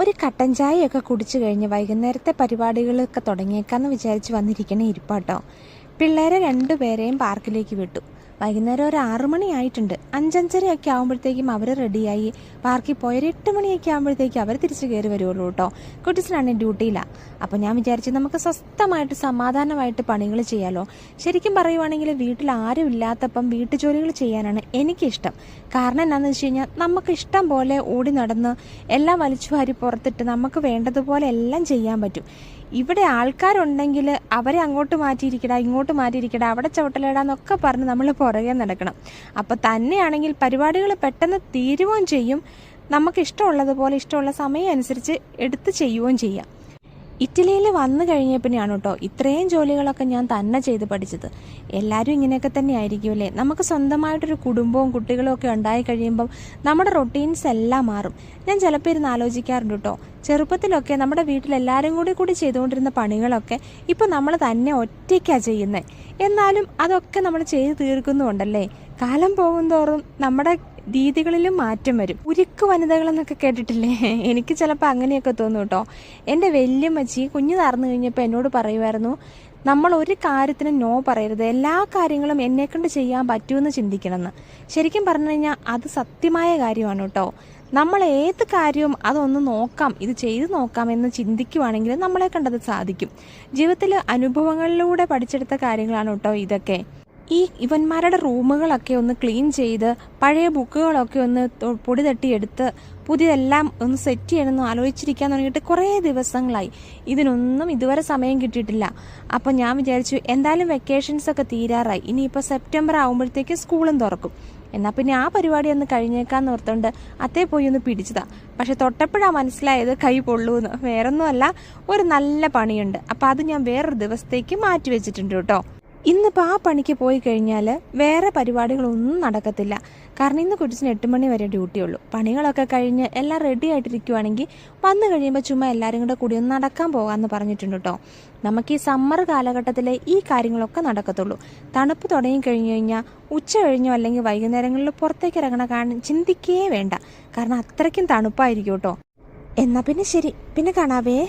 ഒരു കട്ടൻ ചായയൊക്കെ കുടിച്ചു കഴിഞ്ഞ് വൈകുന്നേരത്തെ പരിപാടികളൊക്കെ തുടങ്ങിയേക്കാന്ന് വിചാരിച്ച് വന്നിരിക്കണേ ഇരിപ്പാട്ടോ. പിള്ളേരെ രണ്ടുപേരെയും പാർക്കിലേക്ക് വിട്ടു. വൈകുന്നേരം ഒരു 6 മണിയായിട്ടുണ്ട്. 5:30 ആകുമ്പോഴത്തേക്കും അവർ റെഡിയായി പാർക്കിൽ പോയി. ഒരു 8 മണിയൊക്കെ ആകുമ്പോഴത്തേക്കും അവർ തിരിച്ച് കയറി വരുള്ളൂ കേട്ടോ. കുട്ടീസിനാണെങ്കിൽ ഡ്യൂട്ടിയിലാണ്. അപ്പോൾ ഞാൻ വിചാരിച്ചു നമുക്ക് സ്വസ്ഥമായിട്ട് സമാധാനമായിട്ട് പണികൾ ചെയ്യാമല്ലോ. ശരിക്കും പറയുവാണെങ്കിൽ വീട്ടിൽ ആരും ഇല്ലാത്തപ്പം വീട്ടുജോലികൾ ചെയ്യാനാണ് എനിക്കിഷ്ടം. കാരണം എന്താണെന്ന് വെച്ച് കഴിഞ്ഞാൽ നമുക്ക് ഇഷ്ടം പോലെ ഓടി നടന്ന് എല്ലാം വലിച്ചു വാരി പുറത്തിട്ട് നമുക്ക് വേണ്ടതുപോലെ എല്ലാം ചെയ്യാൻ പറ്റും. ഇവിടെ ആൾക്കാരുണ്ടെങ്കിൽ അവരെ അങ്ങോട്ട് മാറ്റിയിരിക്കടാ, ഇങ്ങോട്ട് മാറ്റിയിരിക്കടാ, അവിടെ ചവിട്ടലേടാന്നൊക്കെ പറഞ്ഞ് നമ്മൾ പുറകെ നടക്കണം. അപ്പോൾ തന്നെയാണെങ്കിൽ പരിപാടികൾ പെട്ടെന്ന് തീരുകയും ചെയ്യും. നമുക്ക് ഇഷ്ടമുള്ളതുപോലെ ഇഷ്ടമുള്ള സമയം അനുസരിച്ച് എടുത്ത് ചെയ്യുകയും ചെയ്യാം. ഇറ്റലിയിൽ വന്നു കഴിഞ്ഞപ്പോഴാണ് കേട്ടോ ഇത്രയും ജോലികളൊക്കെ ഞാൻ തന്നെ ചെയ്ത് പഠിച്ചത്. എല്ലാവരും ഇങ്ങനെയൊക്കെ തന്നെ ആയിരിക്കും അല്ലേ. നമുക്ക് സ്വന്തമായിട്ടൊരു കുടുംബവും കുട്ടികളും ഒക്കെ ഉണ്ടായി കഴിയുമ്പം നമ്മുടെ റൊട്ടീൻസ് എല്ലാം മാറും. ഞാൻ ചിലപ്പോൾ ഇരുന്ന് ആലോചിക്കാറുണ്ട് കേട്ടോ, ചെറുപ്പത്തിലൊക്കെ നമ്മുടെ വീട്ടിൽ എല്ലാവരും കൂടി ചെയ്തുകൊണ്ടിരുന്ന പണികളൊക്കെ ഇപ്പോൾ നമ്മൾ തന്നെ ഒറ്റയ്ക്കാണ് ചെയ്യുന്നത്. എന്നാലും അതൊക്കെ നമ്മൾ ചെയ്ത് തീർക്കുന്നുണ്ടല്ലേ. കാലം പോകുന്തോറും നമ്മുടെ രീതികളിലും മാറ്റം വരും. ഉരുക്ക് വനിതകളെന്നൊക്കെ കേട്ടിട്ടില്ലേ? എനിക്ക് ചിലപ്പോൾ അങ്ങനെയൊക്കെ തോന്നും കേട്ടോ. എൻ്റെ വല്യമ്മച്ചി കുഞ്ഞു നടന്നു കഴിഞ്ഞപ്പോൾ എന്നോട് പറയുമായിരുന്നു, നമ്മൾ ഒരു കാര്യത്തിന് നോ പറയരുത്, എല്ലാ കാര്യങ്ങളും എന്നെക്കൊണ്ട് ചെയ്യാൻ പറ്റുമെന്ന് ചിന്തിക്കണമെന്ന്. ശരിക്കും പറഞ്ഞു കഴിഞ്ഞാൽ അത് സത്യമായ കാര്യമാണ് കേട്ടോ. നമ്മൾ ഏത് കാര്യവും അതൊന്ന് നോക്കാം, ഇത് ചെയ്ത് നോക്കാം എന്ന് ചിന്തിക്കുവാണെങ്കിൽ നമ്മളെ കണ്ടത് സാധിക്കും. ജീവിതത്തിൽ അനുഭവങ്ങളിലൂടെ പഠിച്ചെടുത്ത കാര്യങ്ങളാണ് കേട്ടോ ഇതൊക്കെ. ഇവന്മാരുടെ റൂമുകളൊക്കെ ഒന്ന് ക്ലീൻ ചെയ്ത് പഴയ ബുക്കുകളൊക്കെ ഒന്ന് പൊടി തട്ടിയെടുത്ത് പുതിയതെല്ലാം ഒന്ന് സെറ്റ് ചെയ്യണമെന്ന് ആലോചിച്ചിരിക്കാൻ തുടങ്ങിയിട്ട് കുറേ ദിവസങ്ങളായി. ഇതിനൊന്നും ഇതുവരെ സമയം കിട്ടിയിട്ടില്ല. അപ്പോൾ ഞാൻ വിചാരിച്ചു എന്തായാലും വെക്കേഷൻസൊക്കെ തീരാറായി. ഇനിയിപ്പോൾ സെപ്റ്റംബർ ആകുമ്പോഴത്തേക്ക് സ്കൂളും തുറക്കും. എന്നാൽ പിന്നെ ആ പരിപാടി ഒന്ന് കഴിഞ്ഞേക്കാന്ന് ഓർത്തുകൊണ്ട് അത്തേ പോയി ഒന്ന് പിടിച്ചതാ. പക്ഷെ തൊട്ടപ്പോഴാണ് മനസ്സിലായത് കൈ പൊള്ളൂന്ന്. വേറൊന്നുമല്ല, ഒരു നല്ല പണിയുണ്ട്. അപ്പോൾ അത് ഞാൻ വേറൊരു ദിവസത്തേക്ക് മാറ്റി വെച്ചിട്ടുണ്ട് കേട്ടോ. ഇന്നിപ്പോൾ ആ പണിക്ക് പോയി കഴിഞ്ഞാൽ വേറെ പരിപാടികളൊന്നും നടക്കത്തില്ല. കാരണം ഇന്ന് കുട്ടിന് 8 മണി വരെ ഡ്യൂട്ടിയുള്ളൂ. പണികളൊക്കെ കഴിഞ്ഞ് എല്ലാം റെഡി ആയിട്ടിരിക്കുവാണെങ്കിൽ വന്നു കഴിയുമ്പോൾ ചുമ്മാ എല്ലാവരും കൂടി ഒന്ന് നടക്കാൻ പോകാമെന്ന് പറഞ്ഞിട്ടുണ്ട് കേട്ടോ. നമുക്ക് ഈ സമ്മർ കാലഘട്ടത്തിലെ ഈ കാര്യങ്ങളൊക്കെ നടക്കത്തുള്ളൂ. തണുപ്പ് തുടങ്ങി കഴിഞ്ഞു കഴിഞ്ഞാൽ ഉച്ച കഴിഞ്ഞോ അല്ലെങ്കിൽ വൈകുന്നേരങ്ങളിൽ പുറത്തേക്ക് ഇറങ്ങണ ചിന്തിക്കേ വേണ്ട. കാരണം അത്രയ്ക്കും തണുപ്പായിരിക്കും കേട്ടോ. എന്നാൽ പിന്നെ ശരി, പിന്നെ കാണാവേ.